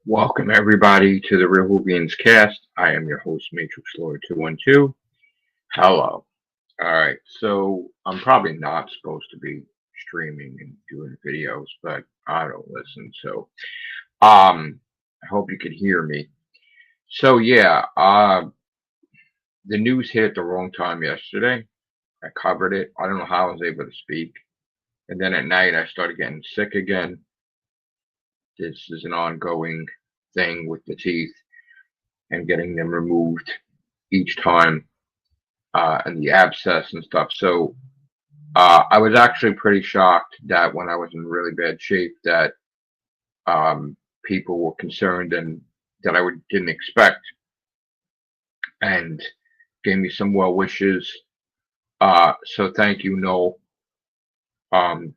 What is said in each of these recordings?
Welcome everybody to the Real Whovians cast. I am your host, Matrix Lord 212. Hello. Alright, so I'm probably not supposed to be streaming and doing videos, but I don't listen, so I hope you can hear me. So yeah, the news hit at the wrong time yesterday. I covered it. I don't know how I was able to speak. And then at night I started getting sick again. This is an ongoing thing with the teeth and getting them removed each time, and the abscess and stuff. So I was actually pretty shocked that when I was in really bad shape, that people were concerned and that didn't expect, and gave me some well wishes. So thank you, Noel. Um,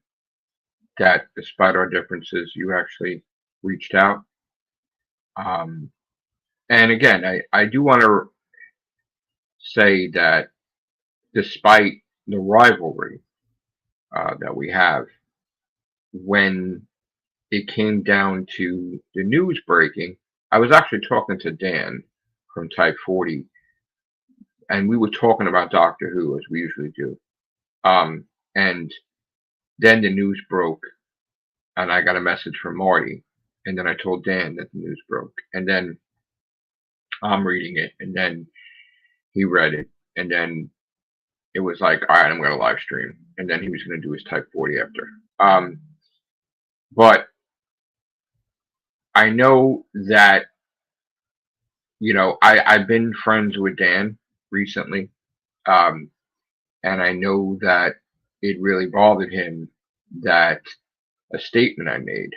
that despite our differences, you actually reached out. Um, and again, I do want to say that despite the rivalry that we have, when it came down to the news breaking, I was actually talking to Dan from Type 40, and we were talking about Doctor Who as we usually do. And then the news broke, and I got a message from Marty, and then I told Dan that the news broke, and then I'm reading it, and then he read it, and then it was like, all right, I'm going to live stream, and then he was going to do his Type 40 after. But I know that I've been friends with Dan recently, um, and I know that it really bothered him that a statement I made,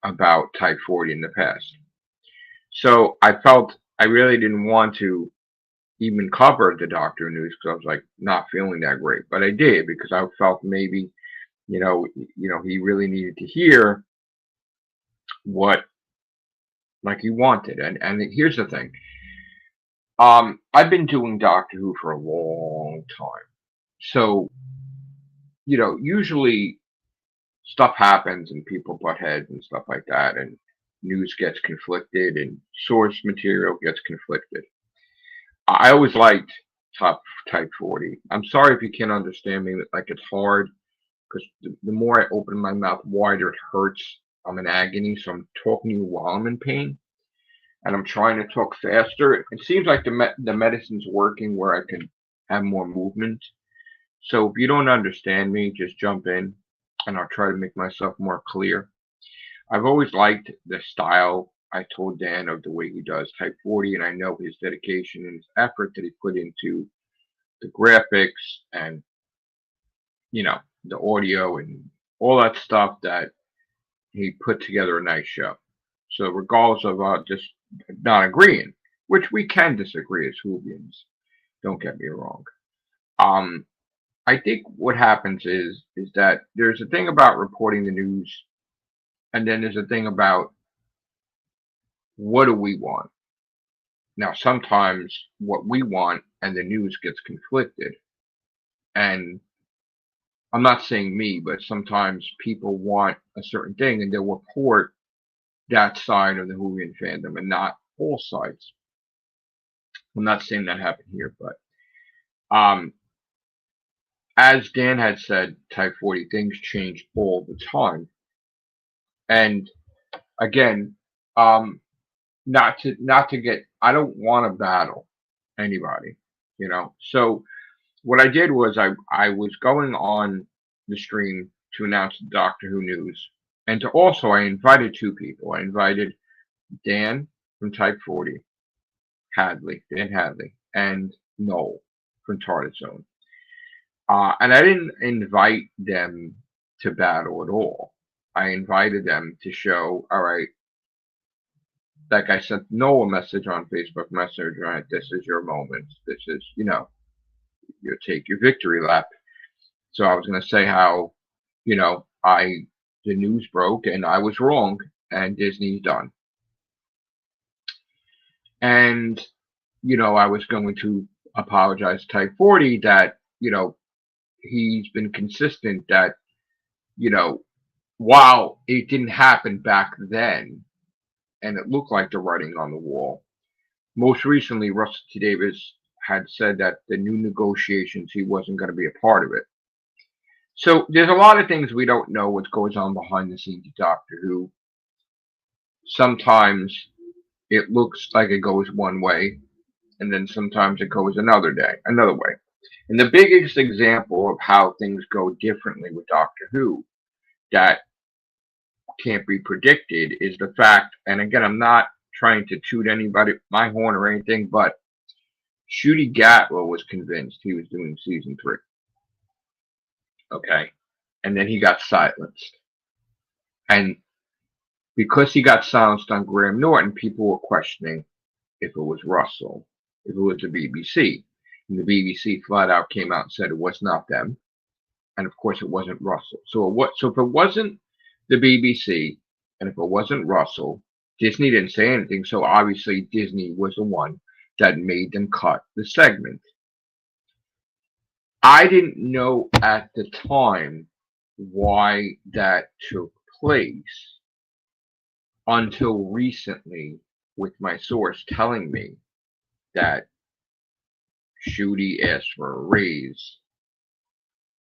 about Type 40 in the past. So I felt I really didn't want to even cover the doctor news because I was like not feeling that great, but I did because I felt maybe, he really needed to hear what like he wanted. And here's the thing. I've been doing Doctor Who for a long time. So, usually stuff happens and people butt heads and stuff like that, and news gets conflicted and source material gets conflicted. I always liked top Type 40. I'm sorry if you can't understand me. Like, it's hard because the more I open my mouth wider, it hurts. I'm in agony, so I'm talking to you while I'm in pain, and I'm trying to talk faster. It seems like the medicine's working where I can have more movement. So if you don't understand me, just jump in, and I'll try to make myself more clear. I've always liked the style. I told Dan of the way he does Type 40, and I know his dedication and his effort that he put into the graphics and the audio and all that stuff, that he put together a nice show. So regardless of just not agreeing, which we can disagree as Whovians, don't get me wrong. Um, I think what happens is that there's a thing about reporting the news, and then there's a thing about what do we want. Now, sometimes what we want and the news gets conflicted, and I'm not saying me, but sometimes people want a certain thing and they'll report that side of the Whovian fandom and not all sides. I'm not saying that happened here, but um, as Dan had said, Type 40 things change all the time, and again, um, not to get. I don't want to battle anybody. So what I did was I was going on the stream to announce the Doctor Who news, and to also I invited two people. I invited Dan from Type 40, Dan Hadley, and Noel from Target Zone. And I didn't invite them to battle at all. I invited them to show, all right, like I sent Noel a message on Facebook Messenger, right? This is your moment. This is, you take your victory lap. So I was going to say how, the news broke and I was wrong and Disney's done. And, I was going to apologize to Type 40 that, he's been consistent that, while it didn't happen back then, and it looked like the writing on the wall. Most recently, Russell T. Davis had said that the new negotiations, he wasn't going to be a part of it. So there's a lot of things we don't know what goes on behind the scenes of Doctor Who. Sometimes it looks like it goes one way, and then sometimes it goes another way. And the biggest example of how things go differently with Doctor Who that can't be predicted is the fact, and again, I'm not trying to toot anybody my horn or anything, but Ncuti Gatwa was convinced he was doing season 3. Okay. And then he got silenced. And because he got silenced on Graham Norton, people were questioning if it was Russell, if it was the BBC. And the BBC flat out came out and said it was not them. And of course, it wasn't Russell. So if it wasn't the BBC and if it wasn't Russell, Disney didn't say anything. So obviously, Disney was the one that made them cut the segment. I didn't know at the time why that took place until recently, with my source telling me that Ncuti asked for a raise.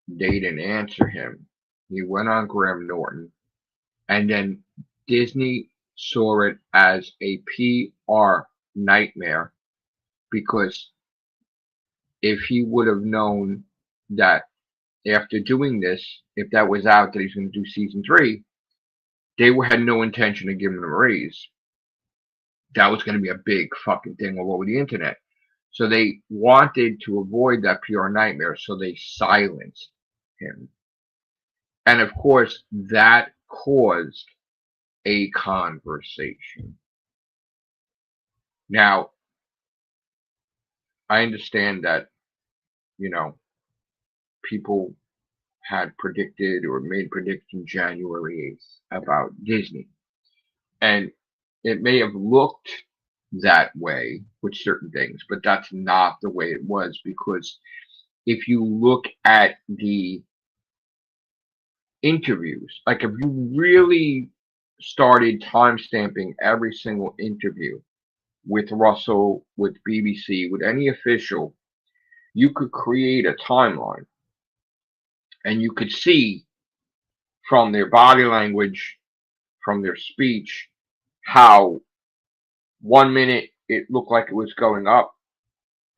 They didn't answer him. He went on Graham Norton, and then Disney saw it as a PR nightmare, because if he would have known that after doing this, if that was out that he's going to do season 3, they had no intention of giving him a raise. That was going to be a big fucking thing all over the internet. So they wanted to avoid that PR nightmare, so they silenced him. And of course, that caused a conversation. Now, I understand that, people had predicted or made predictions January 8th about Disney. And it may have looked that way with certain things, but that's not the way it was, because if you look at the interviews, like if you really started timestamping every single interview with Russell, with BBC, with any official, you could create a timeline and you could see from their body language, from their speech, how 1 minute it looked like it was going up,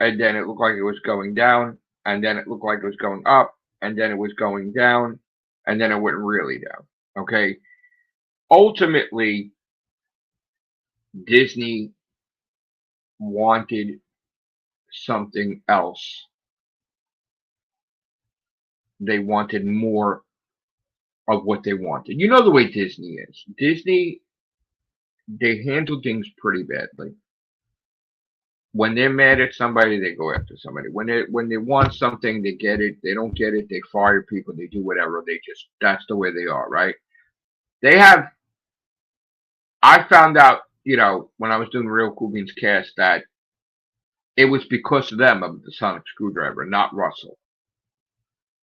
and then it looked like it was going down, and then it looked like it was going up, and then it was going down, and then it went really down. Okay. Ultimately, Disney wanted something else. They wanted more of what they wanted. You know the way Disney is. Disney, they handle things pretty badly. When they're mad at somebody, they go after somebody. When they want something, they get it. They don't get it, they fire people. They do whatever. That's the way they are, right? I found out, when I was doing Real Whovians cast, that it was because of them, of the sonic screwdriver, not Russell.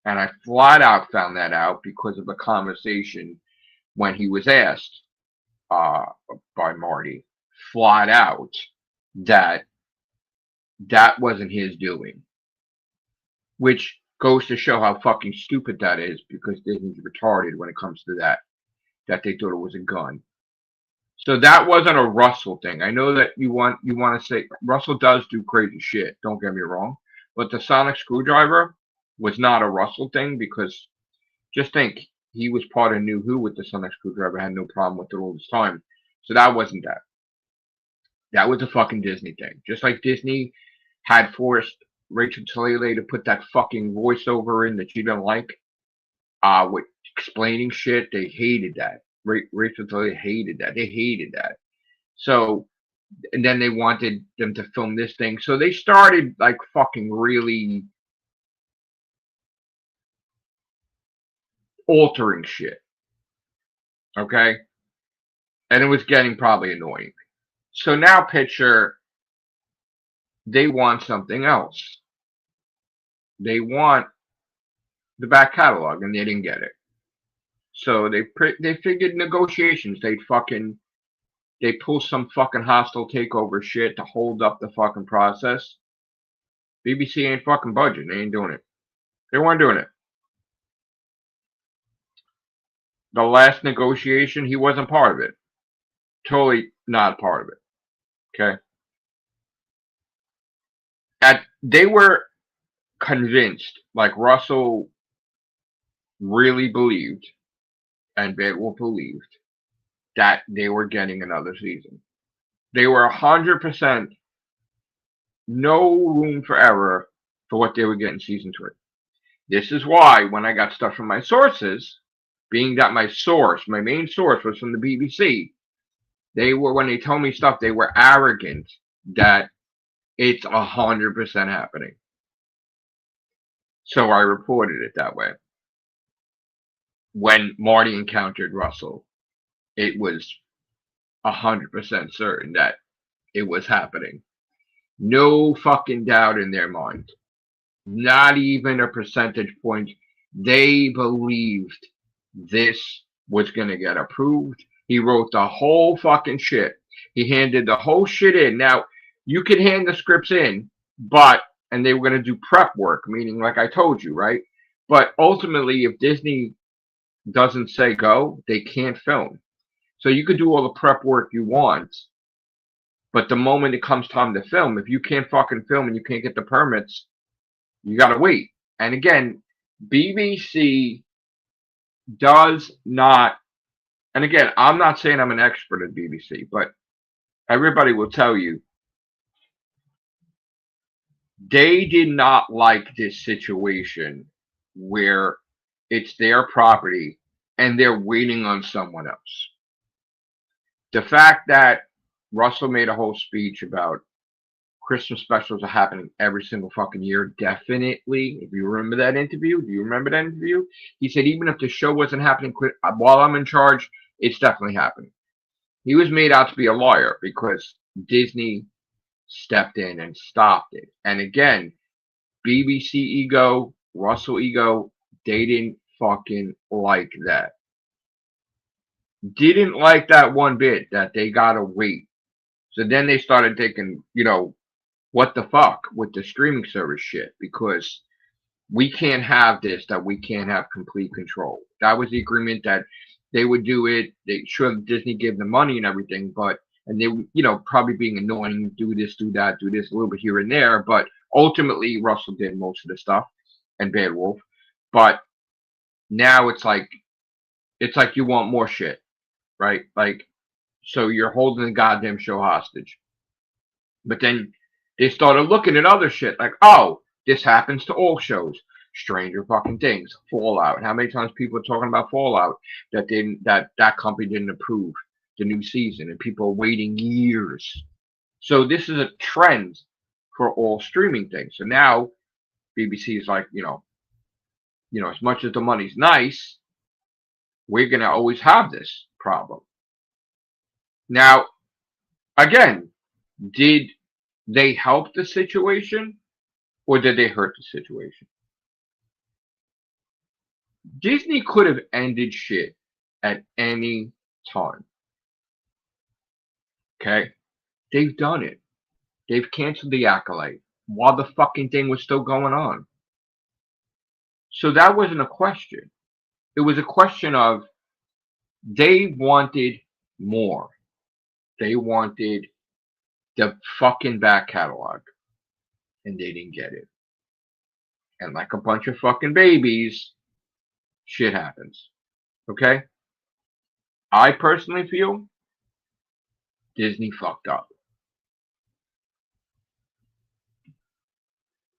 And I flat out found that out because of a conversation when he was asked by Marty, flat out, that wasn't his doing. Which goes to show how fucking stupid that is, because Disney's retarded when it comes to that they thought it was a gun. So that wasn't a Russell thing. I know that you want to say Russell does do crazy shit, don't get me wrong, but the sonic screwdriver was not a Russell thing, because just think, he was part of New Who with the sonic screwdriver, had no problem with it all this time. So that wasn't that. That was a fucking Disney thing. Just like Disney had forced Rachel Talalay to put that fucking voiceover in that she didn't like, with explaining shit. They hated that. Rachel Talalay hated that. They hated that. So, and then they wanted them to film this thing. So they started like fucking really altering shit. Okay? And it was getting probably annoying. So now picture, they want something else. They want the back catalog, and they didn't get it. So they figured negotiations, they'd fucking they pull some fucking hostile takeover shit to hold up the fucking process. BBC ain't fucking budging. They ain't doing it. They weren't doing it. The last negotiation, he wasn't part of it. Totally not part of it. Okay. They were convinced, like Russell really believed, and Bedwolf believed, that they were getting another season. They were 100% no room for error for what they were getting season 3. This is why when I got stuff from my sources, being that my main source was from the BBC, when they told me stuff, they were arrogant that it's 100% happening. So I reported it that way. When Marty encountered Russell, it was 100% certain that it was happening. No fucking doubt in their mind. Not even a percentage point. They believed this was going to get approved. He wrote the whole fucking shit. He handed the whole shit in. Now, you could hand the scripts in, and they were going to do prep work, meaning like I told you, right? But ultimately, if Disney doesn't say go, they can't film. So you could do all the prep work you want, but the moment it comes time to film, if you can't fucking film and you can't get the permits, you gotta wait. And again, BBC does not, and again, I'm not saying I'm an expert at BBC, but everybody will tell you they did not like this situation where it's their property and they're waiting on someone else. The fact that Russell made a whole speech about Christmas specials are happening every single fucking year, definitely. If you remember that interview, do you remember that interview? He said even if the show wasn't happening while I'm in charge, it's definitely happening. He was made out to be a liar because Disney stepped in and stopped it. And again, BBC ego, Russell ego, they didn't fucking like that. Didn't like that one bit that they gotta wait. So then they started thinking, what the fuck with the streaming service shit, because we can't have this, that we can't have complete control. That was the agreement that they would do it. Disney gave them money and everything, and they, probably being annoying, do this, do that, do this a little bit here and there. But ultimately, Russell did most of the stuff and Bad Wolf. But now it's like you want more shit, right? Like, so you're holding the goddamn show hostage. But then they started looking at other shit like, oh, this happens to all shows. Stranger fucking Things, Fallout. How many times people are talking about Fallout that company didn't approve the new season and people are waiting years. So this is a trend for all streaming things. So now BBC is like, as much as the money's nice, we're going to always have this problem. Now, again, did they help the situation or did they hurt the situation? Disney could have ended shit at any time. Okay? They've done it. They've canceled the Acolyte while the fucking thing was still going on. So that wasn't a question. It was a question of they wanted more. They wanted the fucking back catalog. And they didn't get it. And like a bunch of fucking babies, shit happens. Okay? I personally feel Disney fucked up.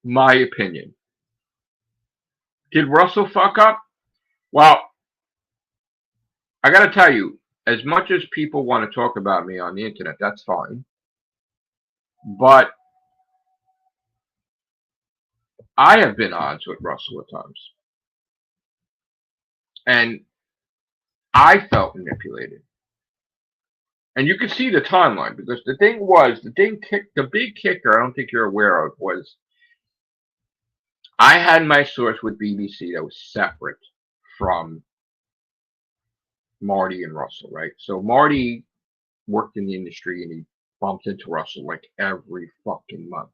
My opinion. Did Russell fuck up? Well, I gotta tell you, as much as people want to talk about me on the internet, that's fine. But I have been odds with Russell at times. And I felt manipulated. And you can see the timeline because the big kicker I don't think you're aware of was I had my source with BBC that was separate from Marty and Russell, right? So Marty worked in the industry, and he bumped into Russell like every fucking month.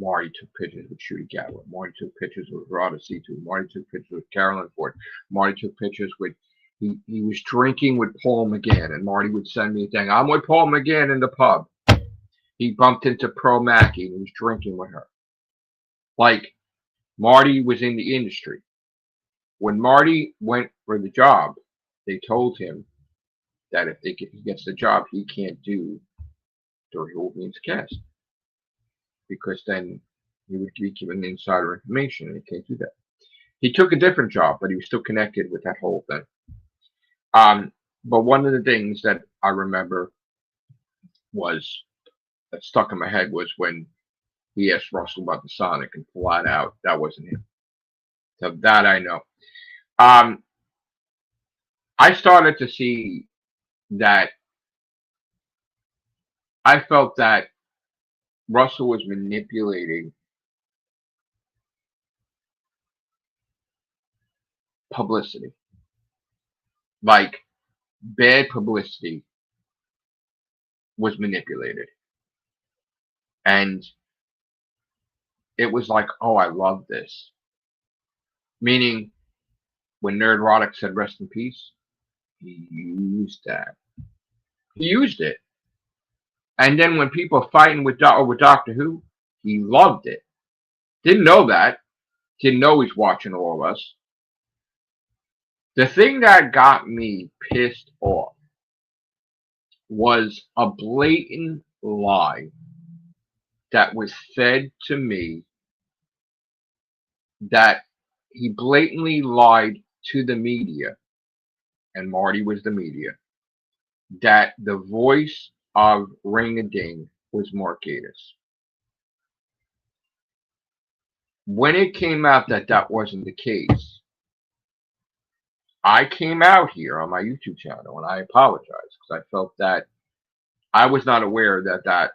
Marty took pictures with Shooty Gallup. Marty took pictures with Rada C2. Marty took pictures with Carolyn Ford. Marty took pictures with, he was drinking with Paul McGann, and Marty would send me a thing. I'm with Paul McGann in the pub. He bumped into Pearl Mackey and he was drinking with her. Like, Marty was in the industry. When Marty went for the job, they told him that if he gets the job, he can't do the Whovians cast, because then he would be given insider information, and he can't do that. He took a different job, but he was still connected with that whole thing. But one of the things that I remember that stuck in my head was when he asked Russell about the Sonic, and flat out, that wasn't him. So that I know. I started to see that I felt that Russell was manipulating publicity. Like, bad publicity was manipulated. And it was like, oh, I love this. Meaning, when Nerdrotic said rest in peace, he used that. He used it. And then when people fighting with Doctor Who, he loved it. Didn't know that. Didn't know he's watching all of us. The thing that got me pissed off was a blatant lie that was fed to me, that he blatantly lied to the media, and Marty was the media, that the voice of Ring-a-Ding was Mark Gatiss. When it came out that that wasn't the case, I came out here on my YouTube channel and I apologized, because I felt that I was not aware that that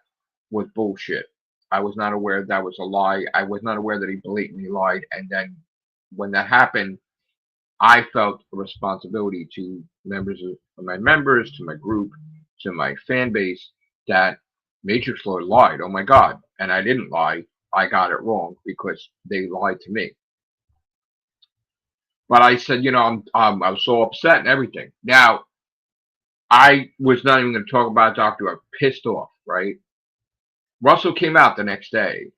was bullshit. I was not aware that was a lie. I was not aware that he blatantly lied. And then when that happened, I felt a responsibility to my members, to my group, to my fan base, that Matrix Lord lied. Oh my God. And I didn't lie. I got it wrong because they lied to me. But I said, you know, I was so upset and everything. Now, I was not even going to talk about Doctor Who. I'm pissed off, right? Russell came out the next day,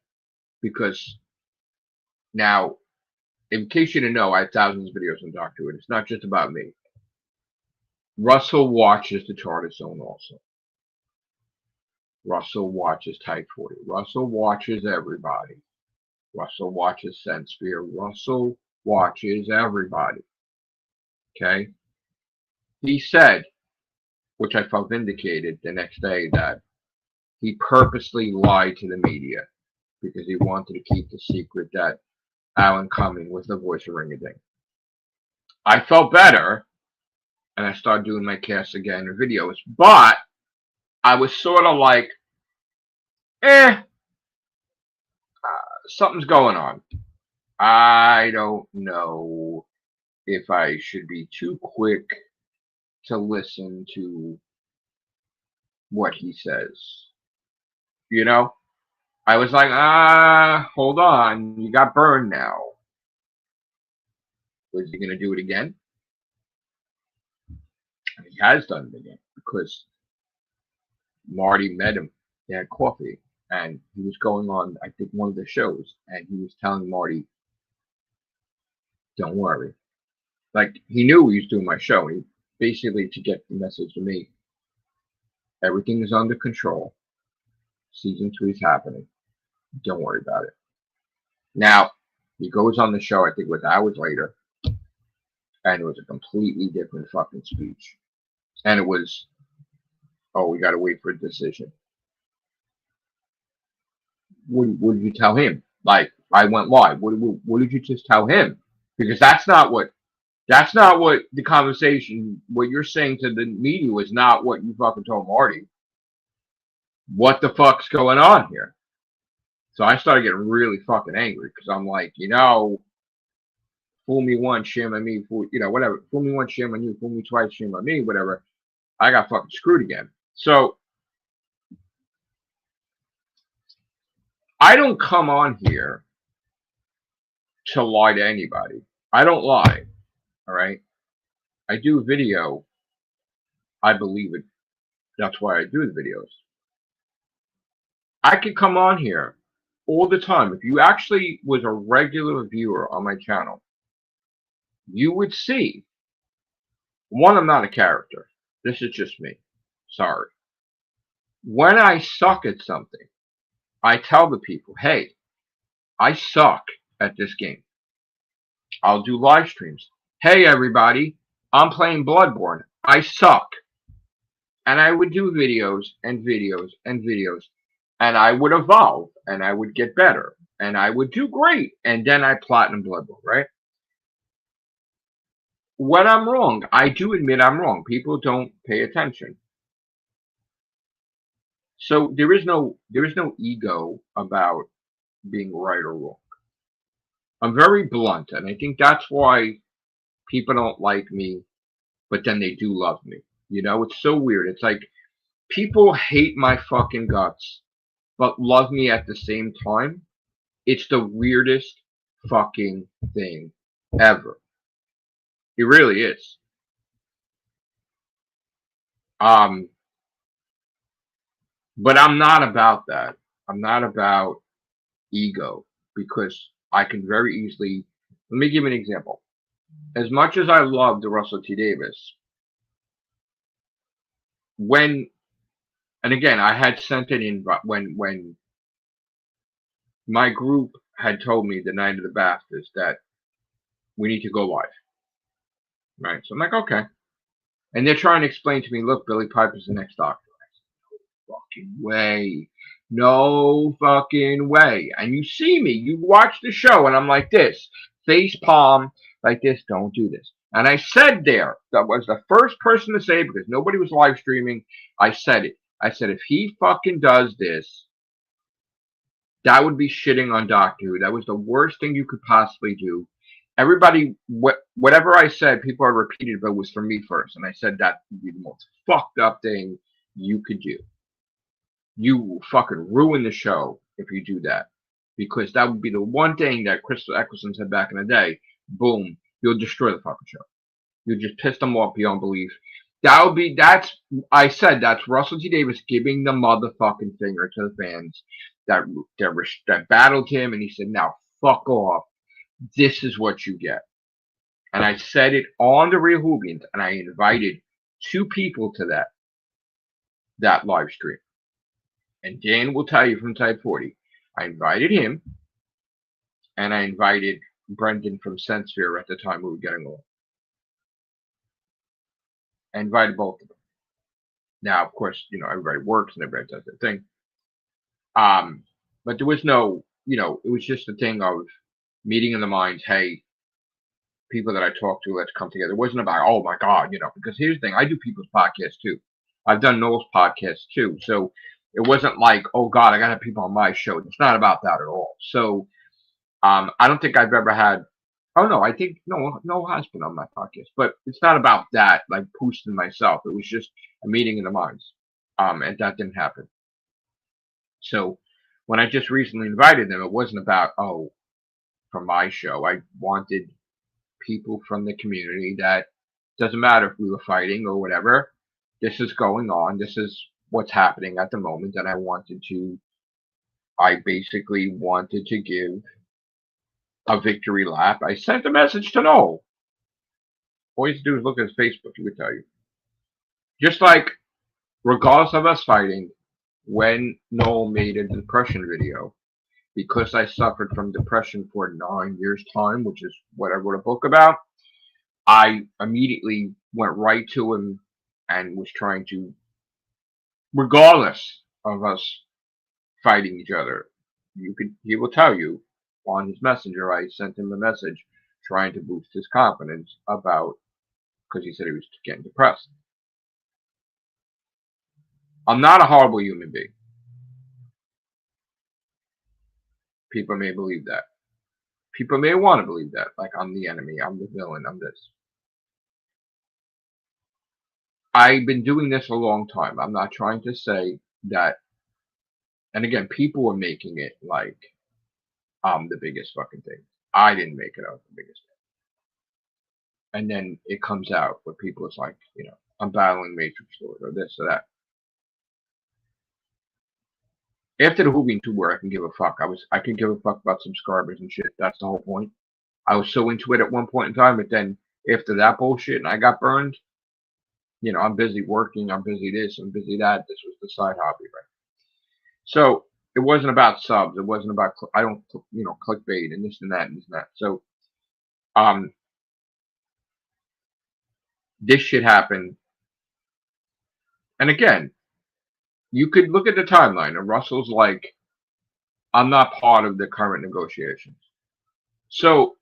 because now, in case you didn't know, I have thousands of videos on Doctor Who, and it's not just about me. Russell watches the TARDIS Zone also. Russell watches Type 40. Russell watches everybody. Russell watches Sensphere. Russell watches everybody. Okay? He said, which I felt vindicated the next day, that he purposely lied to the media because he wanted to keep the secret that Alan Cumming was the voice of Ring-a-Ding. I felt better, and I started doing my casts again and videos, but I was sort of like, something's going on. I don't know if I should be too quick to listen to what he says. You know? I was like, hold on, you got burned now. Was he going to do it again? And he has done it again, because Marty met him. They had coffee, and he was going on, I think, one of the shows, and he was telling Marty, don't worry. Like, he knew he was doing my show. He basically, to get the message to me, everything is under control. Season 3 is happening. Don't worry about it. Now, he goes on the show, I think it was hours later, and it was a completely different fucking speech. And it was, oh, we got to wait for a decision. What did you tell him? Like, I went live. What did you just tell him? Because that's not what the conversation, what you're saying to the media was not what you fucking told Marty. What the fuck's going on here? So I started getting really fucking angry, because I'm like, you know, fool me once, shame on me, whatever. Fool me once, shame on you. Fool me twice, shame on me, whatever. I got fucking screwed again. So I don't come on here to lie to anybody. I don't lie. All right. I do video. I believe it. That's why I do the videos. I could come on here all the time. If you actually was a regular viewer on my channel, you would see, one, I'm not a character. This is just me. Sorry. When I suck at something, I tell the people, hey, I suck at this game. I'll do live streams. Hey, everybody, I'm playing Bloodborne. I suck. And I would do videos and videos and videos. And I would evolve and I would get better. And I would do great. And then I platinum Bloodborne, right? When I'm wrong, I do admit I'm wrong. People don't pay attention. So there is no ego about being right or wrong. I'm very blunt, and I think that's why people don't like me, but then they do love me. You know, it's so weird. It's like people hate my fucking guts, but love me at the same time. It's the weirdest fucking thing ever. It really is. But I'm not about that. I'm not about ego because I can very easily. Let me give you an example. As much as I love the Russell T Davis, when and again I had sent an invite when my group had told me the night of the Baptist that we need to go live, right? So I'm like, okay, and they're trying to explain to me, look, Billy Piper's the next Doctor. Fucking way. No fucking way. And you see me, you watch the show, and I'm like this, face palm, like this, don't do this. And I said there, that was the first person to say it because nobody was live streaming. I said it. I said, if he fucking does this, that would be shitting on Doctor Who. That was the worst thing you could possibly do. Everybody, whatever I said, people are repeated, but it was for me first. And I said that would be the most fucked up thing you could do. You fucking ruin the show if you do that. Because that would be the one thing that Crystal Eccleston said back in the day. Boom, you'll destroy the fucking show. You'll just piss them off beyond belief. I said that's Russell T Davis giving the motherfucking finger to the fans that battled him, and he said, now fuck off. This is what you get. And I said it on the Real Whovians, and I invited 2 people to that live stream. And Dan will tell you from Type 40. I invited him, and I invited Brendan from Senssphere at the time we were getting along. I invited both of them. Now, of course, everybody works and everybody does their thing. But there was no, it was just a thing of meeting in the minds, hey, people that I talk to, let's come together. It wasn't about, oh my God, because here's the thing, I do people's podcasts too. I've done Noel's podcast too. So it wasn't like, oh God, I got to have people on my show. It's not about that at all. So I don't think I've ever had, oh no, I think Noel has been on my podcast, but it's not about that, like boosting myself. It was just a meeting in the minds. And that didn't happen. So when I just recently invited them, it wasn't about, oh, from my show. I wanted people from the community that doesn't matter if we were fighting or whatever. This is going on. This is what's happening at the moment. And I basically wanted to give a victory lap. I sent a message to Noel. All you have to do is look at his Facebook. He would tell you. Just like, regardless of us fighting, when Noel made a depression video, because I suffered from depression for 9 years' time, which is what I wrote a book about, I immediately went right to him and was trying to, regardless of us fighting each other, he will tell you on his messenger, I sent him a message trying to boost his confidence because he said he was getting depressed. I'm not a horrible human being. People may believe that. People may want to believe that, like I'm the enemy, I'm the villain, I'm this. I've been doing this a long time. I'm not trying to say that. And again, people are making it like I'm the biggest fucking thing. I didn't make it out the biggest thing. And then it comes out where people is like, I'm battling Matrix Lord or this or that. After the Whovian tour, I can give a fuck. I could give a fuck about subscribers and shit. That's the whole point. I was so into it at one point in time, but then after that bullshit and I got burned, I'm busy working, I'm busy this, I'm busy that. This was the side hobby, right? So it wasn't about subs. It wasn't about I don't clickbait and this and that and this and that. So this shit happened, and again, you could look at the timeline. And Russell's like, I'm not part of the current negotiations. So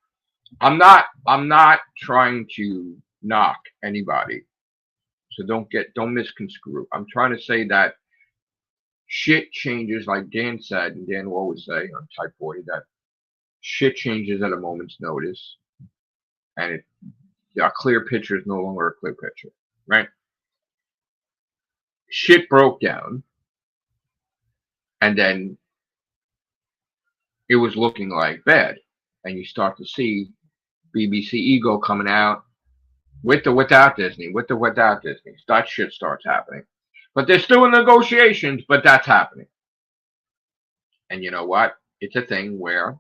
I'm not trying to knock anybody. So don't misconstrue. I'm trying to say that shit changes, like Dan said, and Dan will always say on Type 40 that shit changes at a moment's notice, and a clear picture is no longer a clear picture, right? Shit broke down, and then it was looking like bad, and you start to see BBC ego coming out with or without Disney, with or without Disney. That shit starts happening, but they're still in negotiations, but that's happening. And you know what? It's a thing where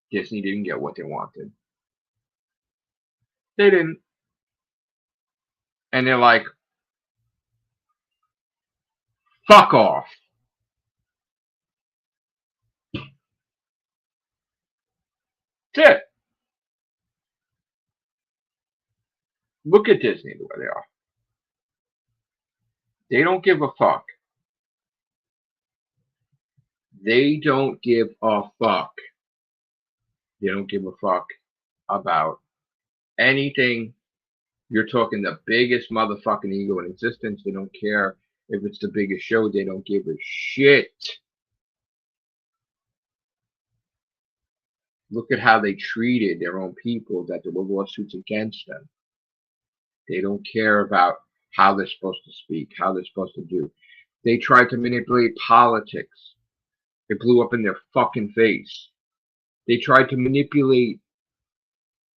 Disney didn't get what they wanted. They didn't. And they're like, fuck off. That's it. Look at Disney the way they are. They don't give a fuck. They don't give a fuck. They don't give a fuck about anything. You're talking the biggest motherfucking ego in existence. They don't care if it's the biggest show. They don't give a shit. Look at how they treated their own people, that there were lawsuits against them. They don't care about how they're supposed to speak, how they're supposed to do. They tried to manipulate politics. It blew up in their fucking face. They tried to manipulate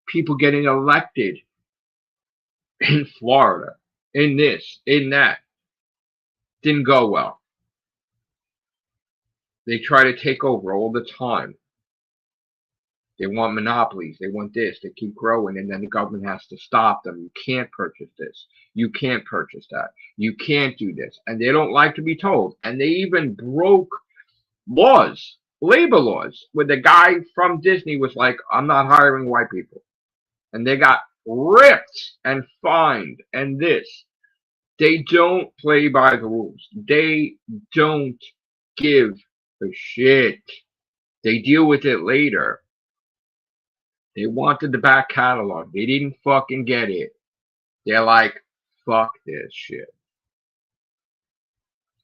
people getting elected in Florida, in this, in that. Didn't go well. They try to take over all the time. They want monopolies. They want this. They keep growing, and then the government has to stop them. You can't purchase this. You can't purchase that. You can't do this. And they don't like to be told. And they even broke laws, labor laws, where the guy from Disney was like, I'm not hiring white people. And they got ripped and fined and this. They don't play by the rules. They don't give a shit. They deal with it later. They wanted the back catalog. They didn't fucking get it. They're like, fuck this shit.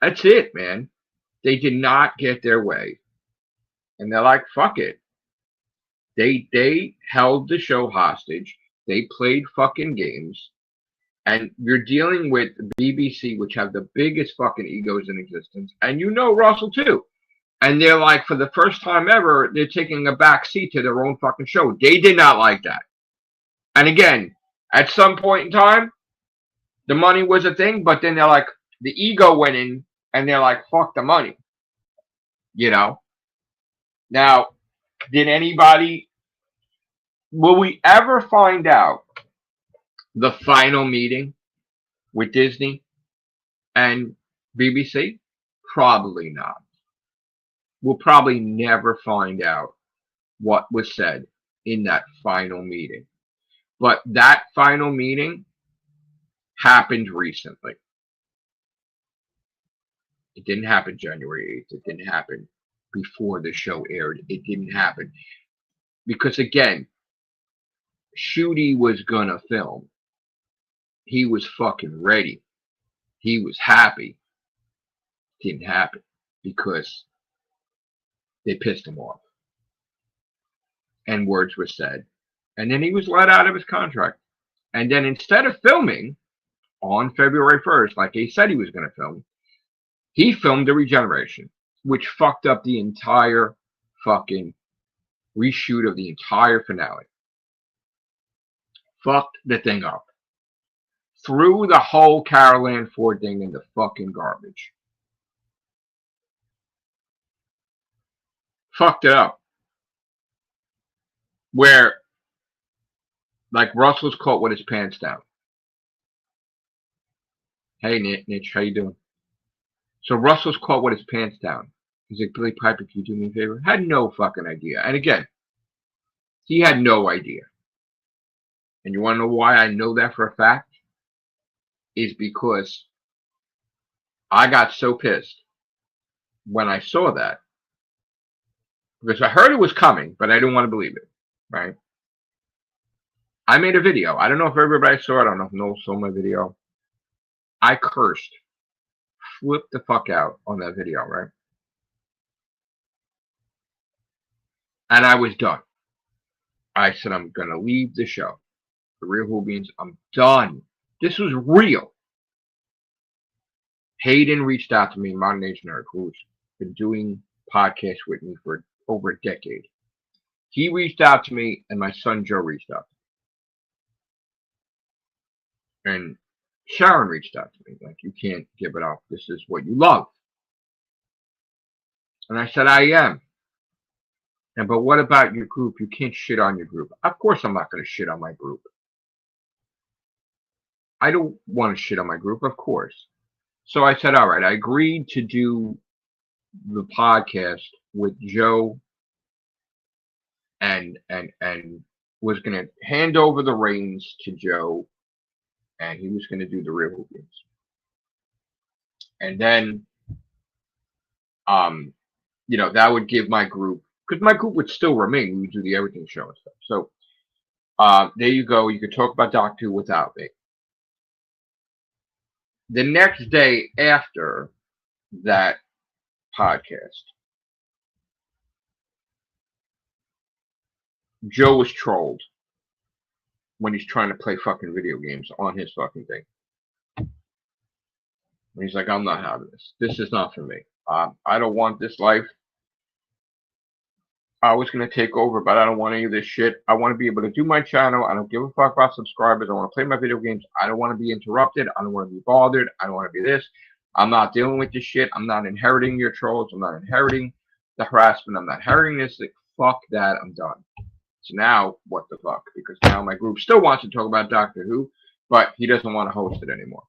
That's it, man. They did not get their way. And they're like, fuck it. They held the show hostage. They played fucking games. And you're dealing with BBC, which have the biggest fucking egos in existence. And Russell too. And they're like, for the first time ever, they're taking a back seat to their own fucking show. They did not like that. And again, at some point in time, the money was a thing, but then they're like, the ego went in and they're like, fuck the money. Now, will we ever find out the final meeting with Disney and BBC? Probably not. We'll probably never find out what was said in that final meeting. But that final meeting happened recently. It didn't happen January 8th. It didn't happen before the show aired. It didn't happen. Because again, Shooty was gonna film. He was fucking ready. He was happy. It didn't happen because they pissed him off. And words were said. And then he was let out of his contract. And then instead of filming, on February 1st, like he said he was going to film, he filmed the regeneration, which fucked up the entire fucking reshoot of the entire finale. Fucked the thing up. Threw the whole Carol Ann Ford thing in the fucking garbage. Fucked it up. Where, like, Russell's caught with his pants down. Hey, Niche, how you doing? So Russell's caught with his pants down. He's like, Billy Piper, can you do me a favor? Had no fucking idea. And again, he had no idea. And you want to know why I know that for a fact? Is because I got so pissed when I saw that. Because I heard it was coming, but I didn't want to believe it. Right? I made a video. I don't know if everybody saw it. I don't know if Noel saw my video. I cursed. Flipped the fuck out on that video, right? And I was done. I said, I'm going to leave the show. The Real Whovians, I'm done. This was real. Hayden reached out to me, Modern Age Nerd, who's been doing podcasts with me for over a decade. He reached out to me, and my son Joe reached out to me. And Sharon reached out to me, like, you can't give it up. This is what you love. And I said, I am. And but what about your group? You can't shit on your group. Of course I'm not going to shit on my group. I don't want to shit on my group, of course. So I said, all right, I agreed to do the podcast with Joe and was going to hand over the reins to Joe, and he was going to do the Real Whovians. And then, you know, that would give my group, because my group would still remain. We would do the Everything Show and stuff. So there you go. You could talk about Doctor Who without me. The next day after that podcast, Joe was trolled when he's trying to play fucking video games on his fucking thing. And he's like, I'm not having this. This is not for me. I don't want this life. I was going to take over, but I don't want any of this shit. I want to be able to do my channel. I don't give a fuck about subscribers. I want to play my video games. I don't want to be interrupted. I don't want to be bothered. I don't want to be this. I'm not dealing with this shit. I'm not inheriting your trolls. I'm not inheriting the harassment. I'm not inheriting this. Like, fuck that. I'm done. So now, what the fuck? Because now my group still wants to talk about Doctor Who, but he doesn't want to host it anymore.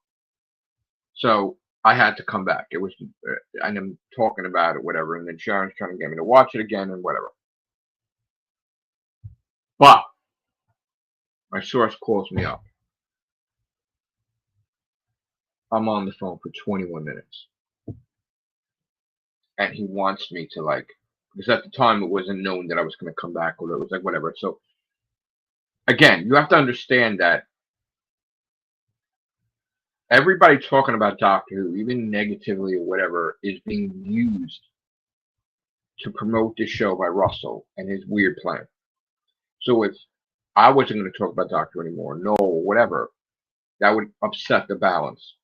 So I had to come back. It was, and I'm talking about it, whatever. And then Sharon's trying to get me to watch it again and whatever. But my source calls me up. I'm on the phone for 21 minutes. And he wants me to, like, because at the time it wasn't known that I was going to come back, or it was like whatever. So again, you have to understand that everybody talking about Doctor Who, even negatively or whatever, is being used to promote this show by Russell and his weird plan. So if I wasn't going to talk about Doctor Who anymore, no, whatever, that would upset the balance,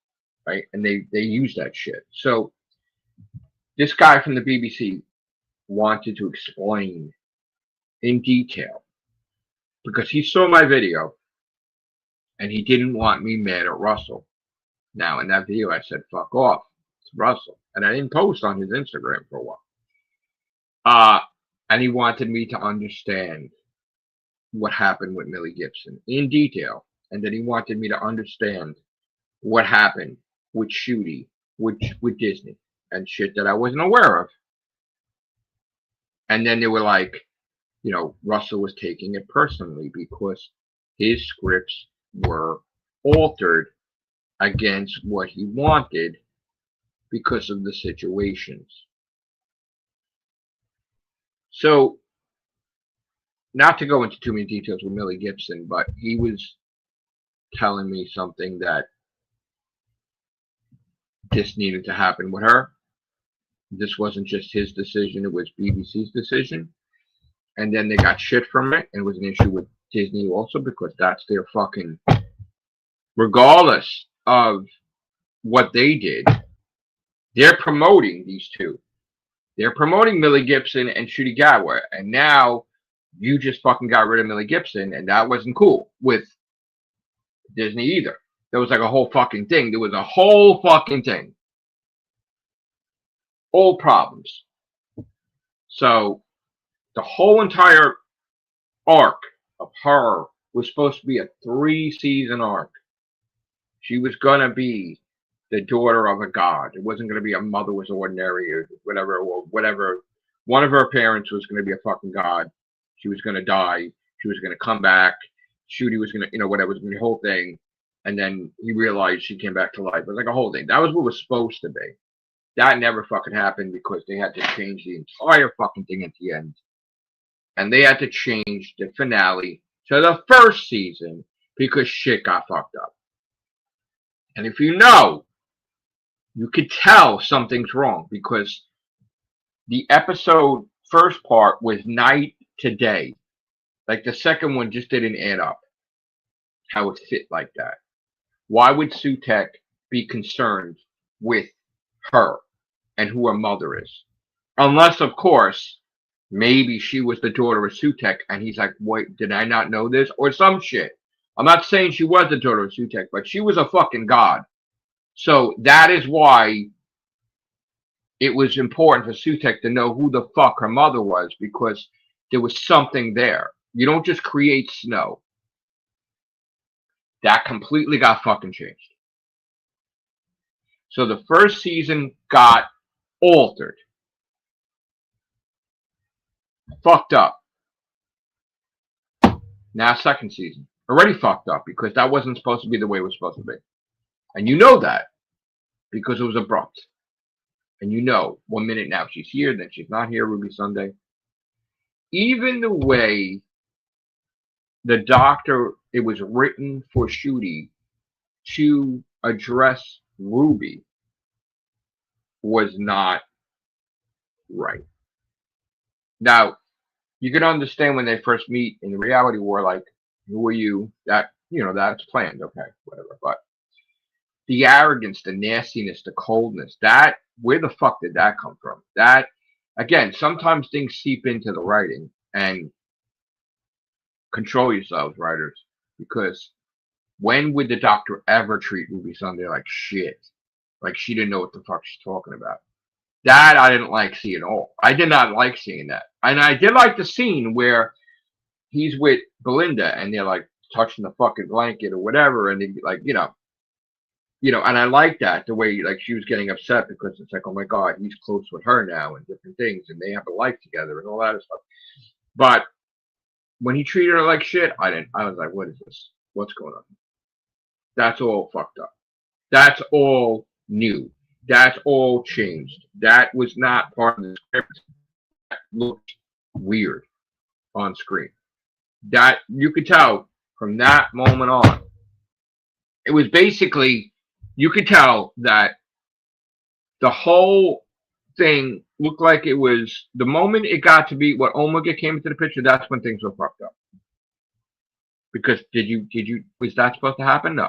right? And they use that shit. So this guy from the BBC wanted to explain in detail, because he saw my video and he didn't want me mad at Russell. Now, in that video, I said, fuck off. It's Russell. And I didn't post on his Instagram for a while. And he wanted me to understand what happened with Millie Gibson in detail. And then he wanted me to understand what happened with Shooty, with Disney, and shit that I wasn't aware of. And then they were like, you know, Russell was taking it personally because his scripts were altered against what he wanted because of the situations. So, not to go into too many details with Millie Gibson, but he was telling me something that this needed to happen with her. This wasn't just his decision, it was BBC's decision. And then they got shit from it, and it was an issue with Disney also, because that's their fucking, regardless of what they did, they're promoting these two. They're promoting Millie Gibson and Shooty Gatwa, and now you just fucking got rid of Millie Gibson, and that wasn't cool with Disney either. There was like a whole fucking thing. There was a whole fucking thing. All problems. So the whole entire arc of her was supposed to be a 3-season arc. She was gonna be the daughter of a god. It wasn't gonna be a mother was ordinary or whatever. One of her parents was gonna be a fucking god. She was gonna die. She was gonna come back. Shooty was gonna, whatever, was gonna be the whole thing. And then he realized she came back to life. It was like a whole thing. That was what was supposed to be. That never fucking happened because they had to change the entire fucking thing at the end. And they had to change the finale to the first season because shit got fucked up. And if you know, you could tell something's wrong because the episode first part was night to day. Like the second one just didn't add up. How it fit like that. Why would Sutek be concerned with her and who her mother is? Unless, of course, maybe she was the daughter of Sutek and he's like, wait, did I not know this? Or some shit. I'm not saying she was the daughter of Sutek, but she was a fucking god. So that is why it was important for Sutek to know who the fuck her mother was because there was something there. You don't just create snow. That completely got fucking changed. So the first season got altered. Fucked up. Now second season. Already fucked up because that wasn't supposed to be the way it was supposed to be. And you know that because it was abrupt. And you know, 1 minute now she's here, then she's not here, Ruby Sunday. Even the way the doctor, it was written for Shooty to address Ruby was not right. Now, you can understand when they first meet in the reality war, like, who are you? That, that's planned. Okay, whatever. But the arrogance, the nastiness, the coldness, that, where the fuck did that come from? That, again, sometimes things seep into the writing and control yourselves, writers, because when would the doctor ever treat Ruby Sunday like shit? Like she didn't know what the fuck she's talking about. That I didn't like seeing at all. I did not like seeing that. And I did like the scene where he's with Belinda and they're like touching the fucking blanket or whatever. And they like, and I like that the way like she was getting upset because it's like, oh my God, he's close with her now and different things and they have a life together and all that stuff. But when he treated her like shit, I was like, what is this? What's going on? That's all fucked up. That's all new. That's all changed. That was not part of the script. That looked weird on screen. That you could tell from that moment on. It was basically, you could tell that the whole thing looked like it was, the moment it got to be what Omega came into the picture, that's when things were fucked up. Because was that supposed to happen? No.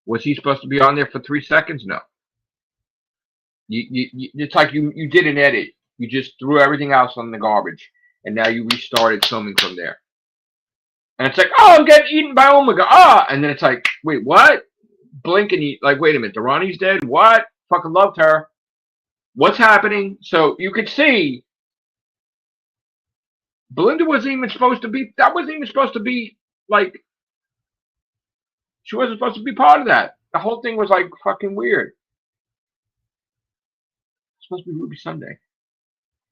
Was he supposed to be on there for 3 seconds? No. It's like you did an edit. You just threw everything else on the garbage, and now you restarted filming from there. And it's like, oh, I'm getting eaten by Omega. And then it's like, wait, what? Blink and you like, wait a minute, Durrani's dead? What? Fucking loved her. What's happening? So you could see Belinda wasn't even supposed to be, that wasn't even supposed to be, like, she wasn't supposed to be part of that. The whole thing was, like, fucking weird. It's supposed to be Ruby Sunday.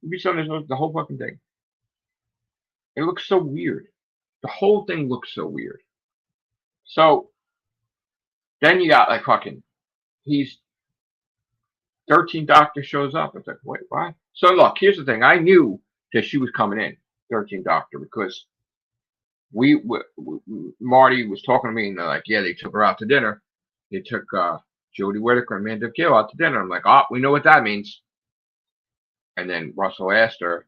Ruby Sunday is the whole fucking thing. It looks so weird. The whole thing looks so weird. So, then you got, like, fucking, 13th Doctor shows up. It's like, wait, what? So, look, here's the thing. I knew that she was coming in, 13th Doctor, because Marty was talking to me, and they're like, yeah, they took her out to dinner. They took Jodie Whittaker and Amanda Gill out to dinner. I'm like, oh, we know what that means. And then Russell asked her,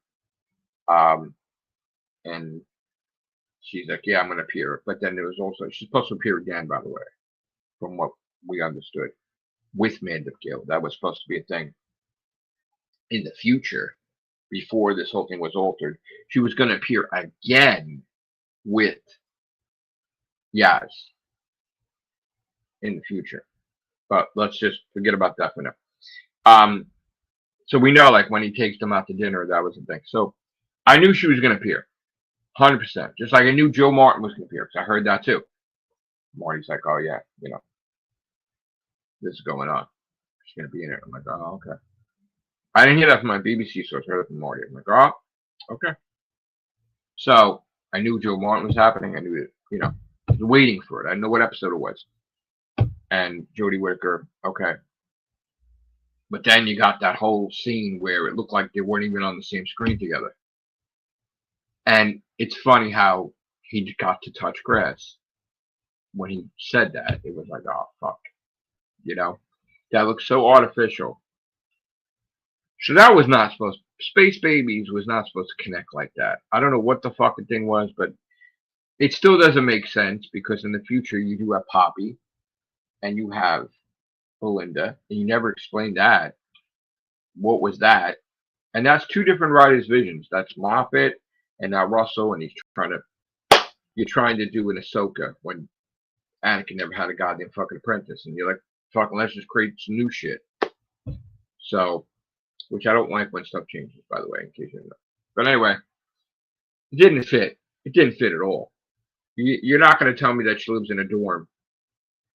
and she's like, yeah, I'm going to appear. But then there was also, she's supposed to appear again, by the way. from what we understood, with Mandip Gill. That was supposed to be a thing in the future before this whole thing was altered. She was going to appear again with Yaz in the future. But let's just forget about that for now. So we know, like, when he takes them out to dinner, that was the thing. So I knew she was going to appear, 100%. Just like I knew Joe Martin was going to appear, because I heard that too. Marty's like, oh yeah, this is going on. She's going to be in it. I'm like, oh, okay. I didn't hear that from my BBC source. I heard it from Marty. I'm like, oh, okay. So I knew Joe Martin was happening. I knew it, I was waiting for it. I didn't know what episode it was. And Jodie Whittaker, okay. But then you got that whole scene where it looked like they weren't even on the same screen together. And it's funny how he got to touch grass. When he said that, it was like, oh, fuck. That looks so artificial. So that was not supposed to, Space Babies was not supposed to connect like that. I don't know what the fuck the thing was, but it still doesn't make sense because in the future you do have Poppy and you have Belinda, and you never explained that. What was that? And that's two different writers' visions. That's Moffat and now Russell, and you're trying to do an Ahsoka when Anakin never had a goddamn fucking apprentice, and you're like, fucking, let's just create some new shit. So, which I don't like when stuff changes, by the way, in case you didn't know. But anyway, it didn't fit. It didn't fit at all. You're not going to tell me that she lives in a dorm,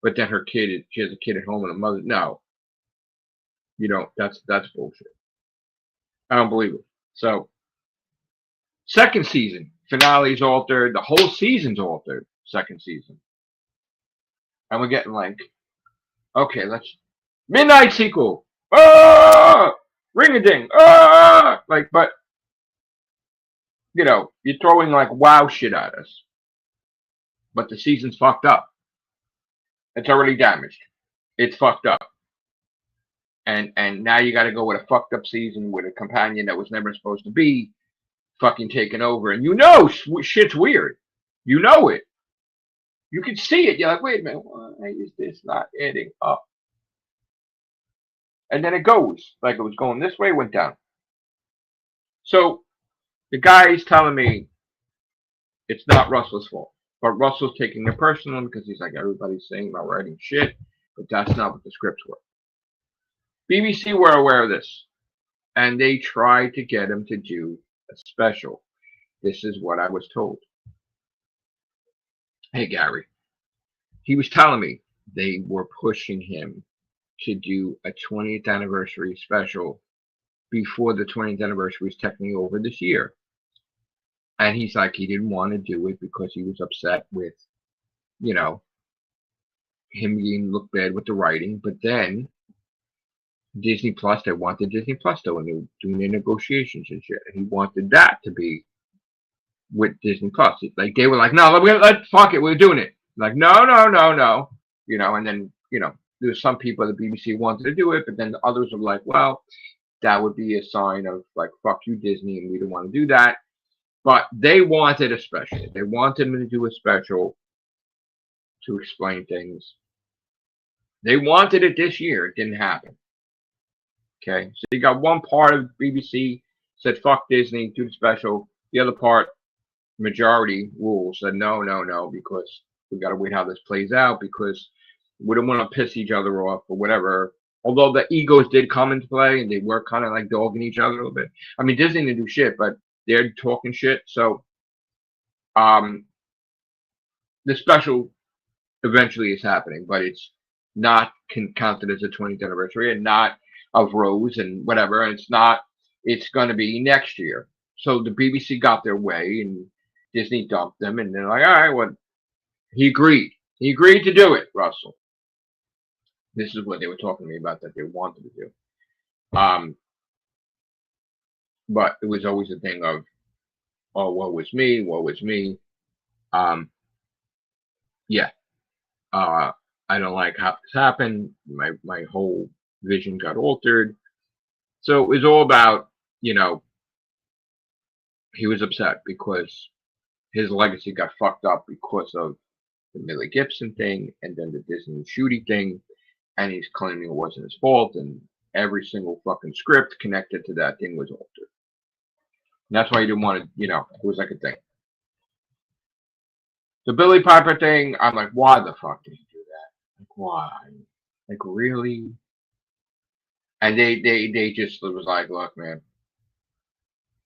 but then she has a kid at home and a mother. No. That's bullshit. I don't believe it. So, second season, finale's altered. The whole season's altered, second season. And we're getting like, okay, let's, midnight sequel. Ah! Ring-a-ding. Ah! Like, but, you're throwing like wow shit at us. But the season's fucked up. It's already damaged. It's fucked up. And now you got to go with a fucked up season with a companion that was never supposed to be fucking taken over. And shit's weird. You know it. You can see it. You're like, wait a minute, why is this not adding up? And then it goes. Like it was going this way, went down. So the guy's telling me it's not Russell's fault. But Russell's taking it personal because he's like, everybody's saying about writing shit. But that's not what the scripts were. BBC were aware of this. And they tried to get him to do a special. This is what I was told. Hey, Gary. He was telling me they were pushing him to do a 20th anniversary special before the 20th anniversary was technically over this year. And he's like, he didn't want to do it because he was upset with, him being looked bad with the writing. But then Disney Plus, they wanted Disney Plus though, and they were doing their negotiations and shit. And he wanted that to be with Disney Plus. Like they were like, no, let's fuck it, we're doing it. Like, no. And then, there's some people at the BBC wanted to do it, but then the others were like, well, that would be a sign of like, fuck you, Disney, and we don't want to do that. But they wanted a special. They wanted him to do a special to explain things. They wanted it this year. It didn't happen. Okay, so you got one part of BBC said, fuck Disney, do the special. The other part, majority rule, said, no, because we got to wait how this plays out because we don't want to piss each other off or whatever. Although the egos did come into play and they were kind of like dogging each other a little bit. I mean, Disney didn't do shit, but they're talking shit. So, the special eventually is happening, but it's not counted as a 20th anniversary and not of Rose and whatever. And it's going to be next year. So the BBC got their way and Disney dumped them. And they're like, all right, well, he agreed. He agreed to do it, Russell. This is what they were talking to me about that they wanted to do. But it was always a thing of, oh, woe was me. Yeah. I don't like how this happened. My whole vision got altered. So it was all about, he was upset because his legacy got fucked up because of the Millie Gibson thing, and then the Disney shooting thing, and he's claiming it wasn't his fault, and every single fucking script connected to that thing was altered. And that's why he didn't want to, it was like a thing. The Billy Piper thing, I'm like, why the fuck did he do that? Like, why? Like, really? And they just was like, look, man,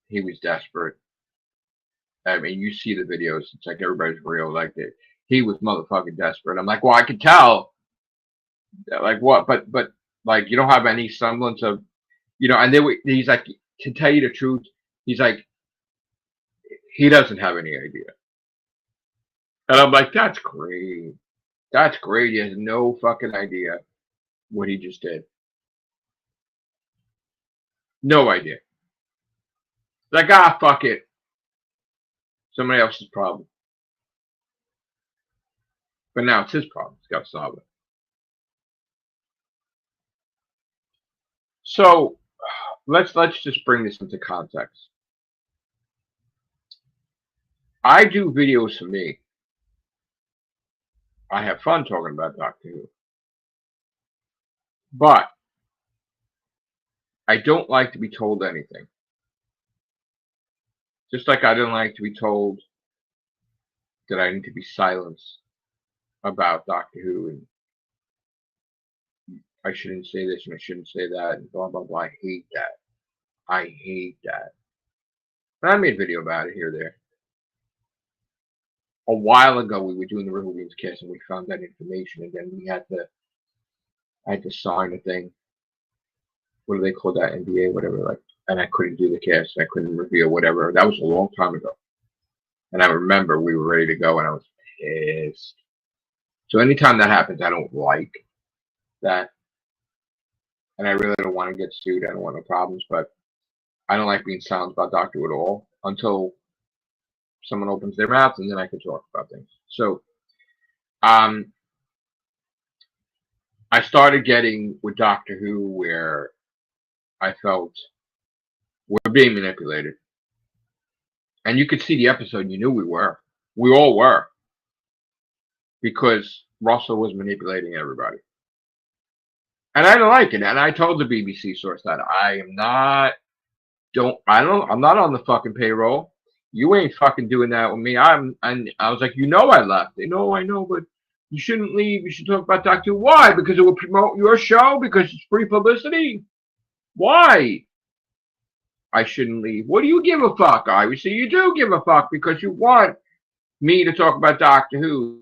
he was desperate. I mean, you see the videos, it's like everybody's real, like that. He was motherfucking desperate. I'm like, well, I could tell. Like what? But like you don't have any semblance of, and he's like, to tell you the truth, he's like, he doesn't have any idea. And I'm like, that's great. That's great. He has no fucking idea what he just did. No idea. Like, fuck it. Somebody else's problem. But now it's his problem. He's got to solve it. So let's just bring this into context. I do videos for me. I have fun talking about Doctor Who. But I don't like to be told anything. Just like I don't like to be told that I need to be silenced about Doctor Who and I shouldn't say this and I shouldn't say that and blah blah blah. I hate that. I hate that. And I made a video about it here or there. A while ago we were doing the Whovians cast and we found that information and then I had to sign a thing. What do they call that? NDA, whatever, like, and I couldn't do the cast, I couldn't reveal whatever. That was a long time ago. And I remember we were ready to go and I was pissed. So anytime that happens, I don't like that. And I really don't want to get sued. I don't want no problems, but I don't like being silenced about Doctor Who at all until someone opens their mouth and then I can talk about things. So I started getting with Doctor Who where I felt we're being manipulated. And you could see the episode and you knew we were. We all were. Because Russell was manipulating everybody. And I don't like it. And I told the BBC source that I'm not on the fucking payroll. You ain't fucking doing that with me. I was like, I left. They know I know, but you shouldn't leave. You should talk about Doctor Who. Why? Because it will promote your show? Because it's free publicity? Why? I shouldn't leave. What do you give a fuck, Obviously, you do give a fuck because you want me to talk about Doctor Who.